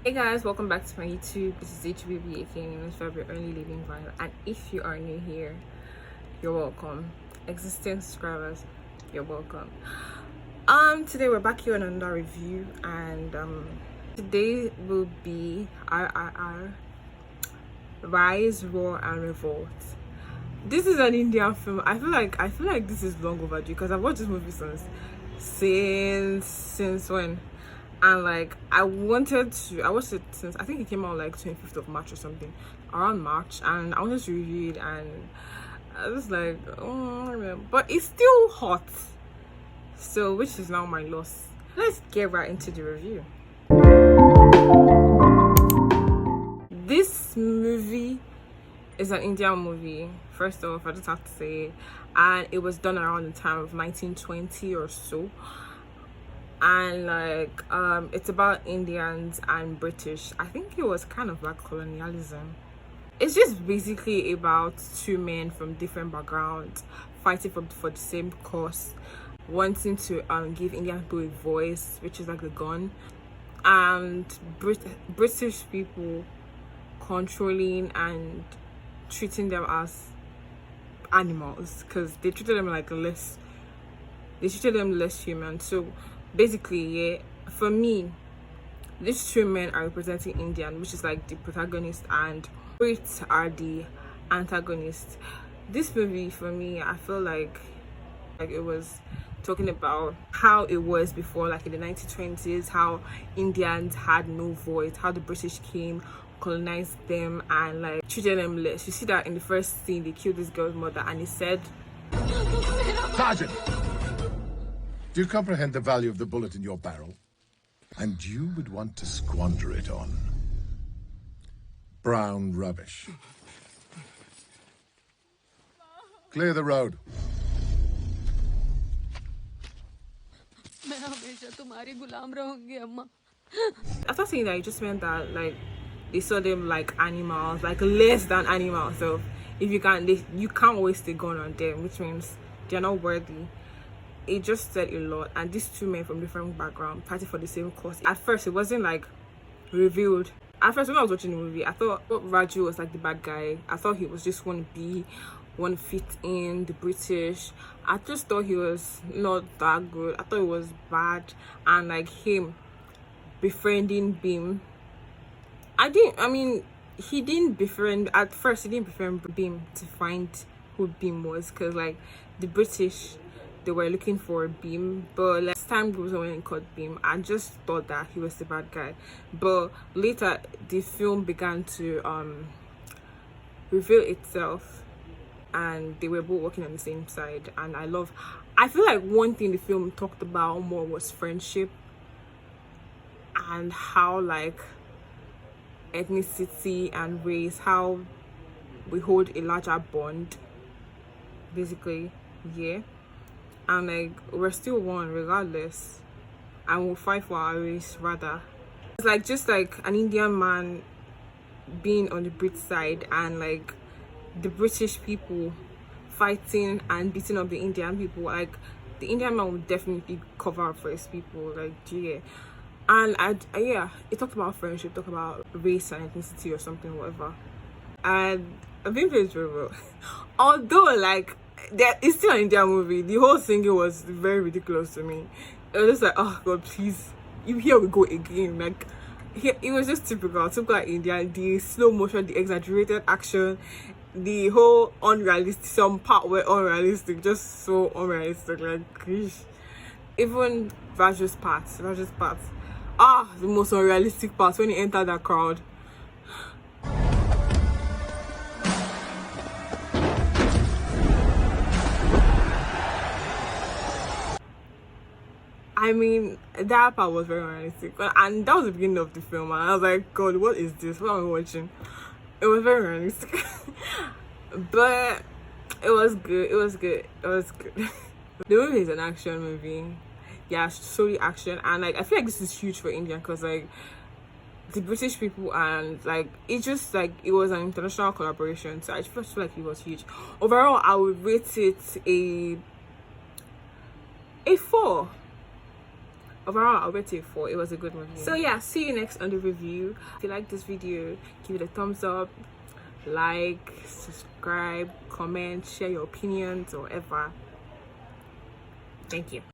Hey guys, welcome back to my YouTube. This is HBB, aka Names Forever Only Living Vinyl. And if you are new here, you're welcome. Existing subscribers, you're welcome. Today we're back here on another review, and today will be RRR, Rise, Roar and Revolt. This is an Indian film. I feel like this is long overdue because I've watched this movie since when. And like I watched it since I think it came out like 25th of March or something, around March, and I wanted to review it, and I was like, oh, but it's still hot, so which is now my loss. Let's get right into the review. This movie is an Indian movie, first off, I just have to say, and it was done around the time of 1920 or so. And like it's about Indians and British. I think it was kind of like colonialism. It's just basically about two men from different backgrounds fighting for the same cause, wanting to give Indian people a voice, which is like the gun, and British people controlling and treating them as animals because they treated them less human. So basically, yeah, for me, these two men are representing Indian, which is like the protagonist, and Brits are the antagonist. This movie, for me, I feel like it was talking about how it was before, like in the 1920s, how Indians had no voice, how the British came, colonized them, and like treated them less. You see that in the first scene, they killed this girl's mother, and he said, "Sergeant, do you comprehend the value of the bullet in your barrel? And you would want to squander it on brown rubbish. Clear the road." After saying that, it just meant that like they saw them like animals, like less than animals. So if you can't waste a gun on them, which means they're not worthy. It just said a lot. And these two men from different backgrounds fighting for the same cause. At first it wasn't like revealed. At first when I was watching the movie, I thought Raju was like the bad guy. I thought he was just want to fit in the British. I just thought he was not that good. I thought it was bad. And like him befriending Beam, he didn't befriend Beam to find who Beam was, because like the British, they were looking for a Beam, but like, as time goes on and caught Beam, I just thought that he was the bad guy. But later the film began to reveal itself, and they were both working on the same side. And I feel like one thing the film talked about more was friendship, and how like ethnicity and race, how we hold a larger bond, basically, yeah. And like we're still one regardless, and we'll fight for our race rather. It's like just like an Indian man being on the Brit side, and like the British people fighting and beating up the Indian people. Like the Indian man would definitely cover up for his people, like, yeah. And it talked about friendship, talked about race and ethnicity or something, whatever. And I think it's very well. Although like it's still an Indian movie, the whole singing was very ridiculous to me. It was just like, oh god, please, here we go again. Like it was just typical Indian. The slow motion, the exaggerated action, the whole unrealistic, some part were unrealistic, just so unrealistic. Like gosh. Even Raju's parts, the most unrealistic parts when he entered that crowd. I mean, that part was very realistic, and that was the beginning of the film, and I was like, god, what is this? What am I watching? It was very realistic. But it was good. The movie is an action movie, yeah, solely action. And like I feel like this is huge for India, because like the British people, and like it just like it was an international collaboration, so I just feel like it was huge. Overall, I would rate it a 4. overall I'll rate it 4. It was a good movie. So yeah, see you next on the review. If you like this video, give it a thumbs up, like, subscribe, comment, share your opinions or whatever. Thank you.